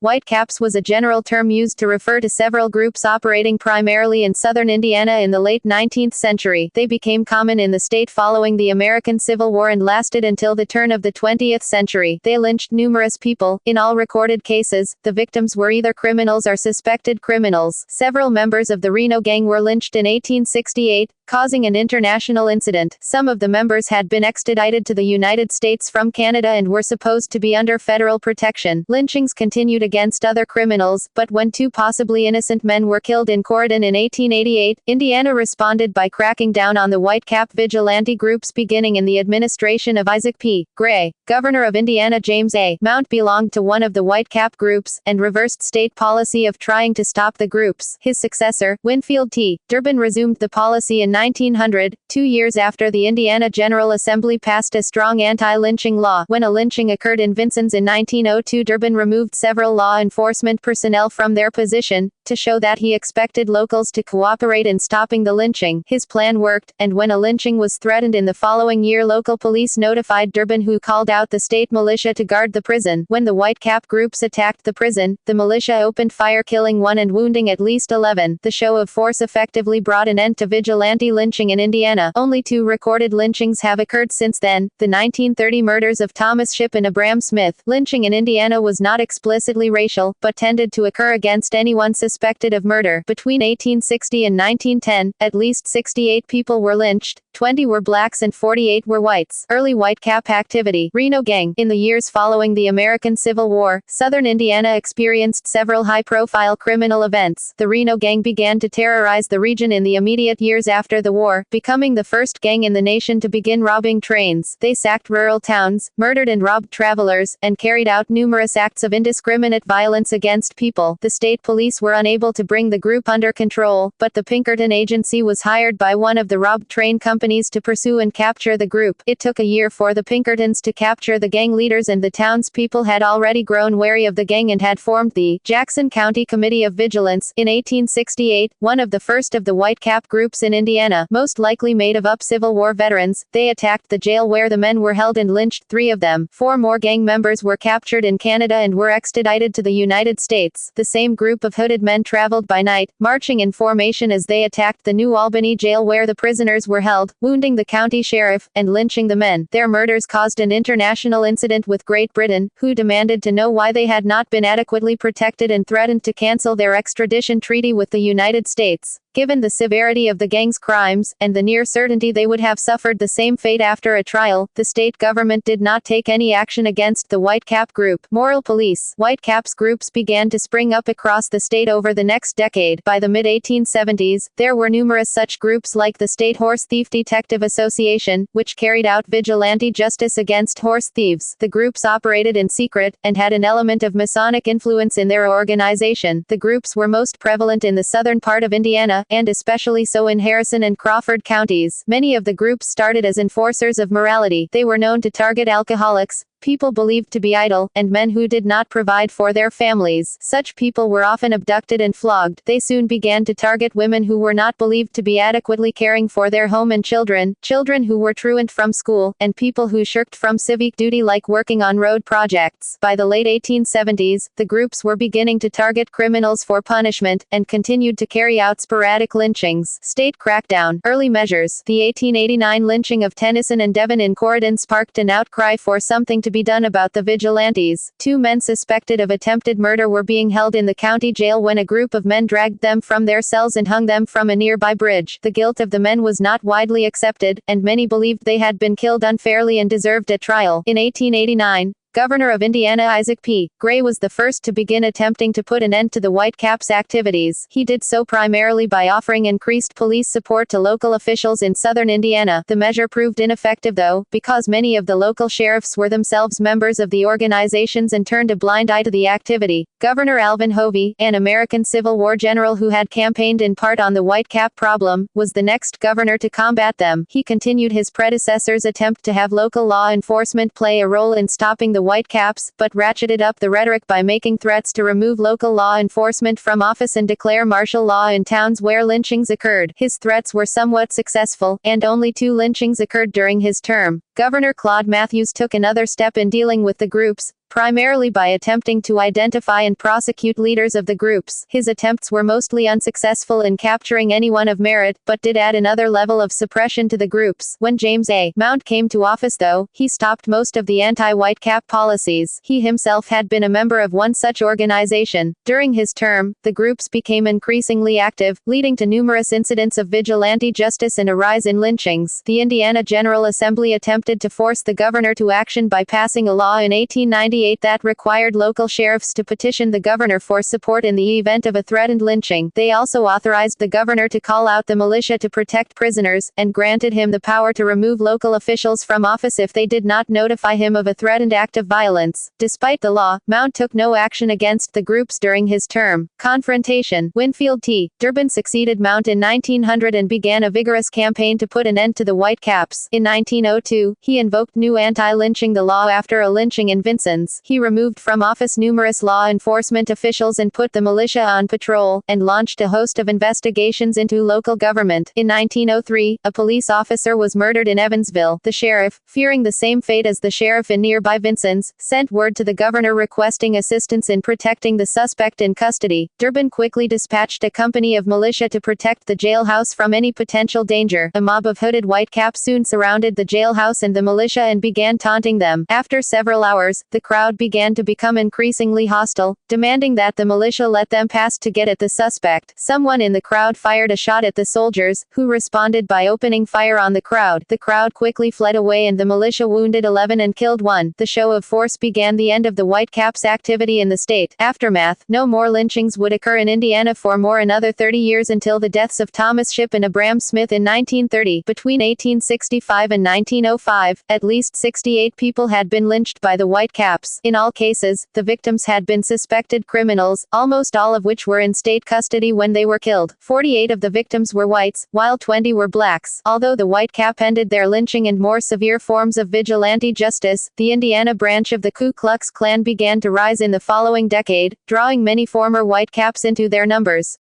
Whitecaps was a general term used to refer to several groups operating primarily in southern Indiana in the late 19th century. They became common in the state following the American Civil War and lasted until the turn of the 20th century. They lynched numerous people. In all recorded cases, the victims were either criminals or suspected criminals. Several members of the Reno Gang were lynched in 1868, causing an international incident. Some of the members had been extradited to the United States from Canada and were supposed to be under federal protection. Lynchings continued against other criminals, but when two possibly innocent men were killed in Corydon in 1888, Indiana responded by cracking down on the Whitecap vigilante groups beginning in the administration of Isaac P. Gray. Governor of Indiana James A. Mount belonged to one of the Whitecap groups, and reversed state policy of trying to stop the groups. His successor, Winfield T. Durbin, resumed the policy in 1900, 2 years after the Indiana General Assembly passed a strong anti-lynching law. When a lynching occurred in Vincennes in 1902, Durbin removed several law enforcement personnel from their position, to show that he expected locals to cooperate in stopping the lynching. His plan worked, and when a lynching was threatened in the following year, local police notified Durbin, who called out the state militia to guard the prison. When the Whitecap groups attacked the prison, the militia opened fire, killing 1 and wounding at least 11. The show of force effectively brought an end to vigilante lynching in Indiana. Only 2 recorded lynchings have occurred since then: the 1930 murders of Thomas Shipp and Abram Smith. Lynching in Indiana was not explicitly racial, but tended to occur against anyone suspected of murder. Between 1860 and 1910, at least 68 people were lynched, 20 were blacks and 48 were whites. Early Whitecap activity. Reno Gang. In the years following the American Civil War, southern Indiana experienced several high-profile criminal events. The Reno Gang began to terrorize the region in the immediate years after the war, becoming the first gang in the nation to begin robbing trains. They sacked rural towns, murdered and robbed travelers, and carried out numerous acts of indiscriminate violence against people. The state police were unable to bring the group under control, but the Pinkerton Agency was hired by one of the robbed train companies to pursue and capture the group. It took a year for the Pinkertons to capture the gang leaders, and the townspeople had already grown wary of the gang and had formed the Jackson County Committee of Vigilance. In 1868, one of the first of the Whitecap groups in Indiana, most likely made up Civil War veterans, they attacked the jail where the men were held and lynched 3 of them. 4 more gang members were captured in Canada and were extradited to the United States. The same group of hooded men traveled by night, marching in formation as they attacked the New Albany jail where the prisoners were held, wounding the county sheriff, and lynching the men. Their murders caused an international incident with Great Britain, who demanded to know why they had not been adequately protected and threatened to cancel their extradition treaty with the United States. Given the severity of the gang's crimes, and the near certainty they would have suffered the same fate after a trial, the state government did not take any action against the Whitecap group. Moral police. Whitecaps groups began to spring up across the state over the next decade. By the mid-1870s, there were numerous such groups like the State Horse Thief Detective Association, which carried out vigilante justice against horse thieves. The groups operated in secret, and had an element of Masonic influence in their organization. The groups were most prevalent in the southern part of Indiana, and especially so in Harrison and Crawford counties. Many of the groups started as enforcers of morality. They were known to target alcoholics, people believed to be idle, and men who did not provide for their families. Such people were often abducted and flogged. They soon began to target women who were not believed to be adequately caring for their home and children, children who were truant from school, and people who shirked from civic duty like working on road projects. By the late 1870s, the groups were beginning to target criminals for punishment, and continued to carry out sporadic lynchings. State crackdown. Early measures. The 1889 lynching of Tennyson and Devon in Corydon sparked an outcry for something to be done about the vigilantes. 2 men suspected of attempted murder were being held in the county jail when a group of men dragged them from their cells and hung them from a nearby bridge. The guilt of the men was not widely accepted, and many believed they had been killed unfairly and deserved a trial. In 1889, Governor of Indiana Isaac P. Gray was the first to begin attempting to put an end to the Whitecaps' activities. He did so primarily by offering increased police support to local officials in southern Indiana. The measure proved ineffective though, because many of the local sheriffs were themselves members of the organizations and turned a blind eye to the activity. Governor Alvin Hovey, an American Civil War general who had campaigned in part on the Whitecap problem, was the next governor to combat them. He continued his predecessor's attempt to have local law enforcement play a role in stopping the Whitecaps, but ratcheted up the rhetoric by making threats to remove local law enforcement from office and declare martial law in towns where lynchings occurred. His threats were somewhat successful, and only 2 lynchings occurred during his term. Governor Claude Matthews took another step in dealing with the groups, primarily by attempting to identify and prosecute leaders of the groups. His attempts were mostly unsuccessful in capturing anyone of merit, but did add another level of suppression to the groups. When James A. Mount came to office, though, he stopped most of the anti-white cap policies. He himself had been a member of one such organization. During his term, the groups became increasingly active, leading to numerous incidents of vigilante justice and a rise in lynchings. The Indiana General Assembly attempted to force the governor to action by passing a law in 1898 that required local sheriffs to petition the governor for support in the event of a threatened lynching. They also authorized the governor to call out the militia to protect prisoners, and granted him the power to remove local officials from office if they did not notify him of a threatened act of violence. Despite the law, Mount took no action against the groups during his term. Confrontation. Winfield T. Durbin succeeded Mount in 1900 and began a vigorous campaign to put an end to the white caps. In 1902, he invoked new anti-lynching the law after a lynching in Vincennes. He removed from office numerous law enforcement officials and put the militia on patrol, and launched a host of investigations into local government. In 1903, a police officer was murdered in Evansville. The sheriff, fearing the same fate as the sheriff in nearby Vincennes, sent word to the governor requesting assistance in protecting the suspect in custody. Durbin quickly dispatched a company of militia to protect the jailhouse from any potential danger. A mob of hooded whitecaps soon surrounded the jailhouse and the militia and began taunting them. After several hours, the crowd began to become increasingly hostile, demanding that the militia let them pass to get at the suspect. Someone in the crowd fired a shot at the soldiers, who responded by opening fire on the crowd. The crowd quickly fled away and the militia wounded 11 and killed 1. The show of force began the end of the whitecaps' activity in the state. Aftermath. No more lynchings would occur in Indiana for another 30 years until the deaths of Thomas Shipp and Abram Smith in 1930. Between 1865 and 1905, at least 68 people had been lynched by the whitecaps. In all cases, the victims had been suspected criminals, almost all of which were in state custody when they were killed. 48 of the victims were whites, while 20 were blacks. Although the whitecap ended their lynching and more severe forms of vigilante justice, the Indiana branch of the Ku Klux Klan began to rise in the following decade, drawing many former whitecaps into their numbers.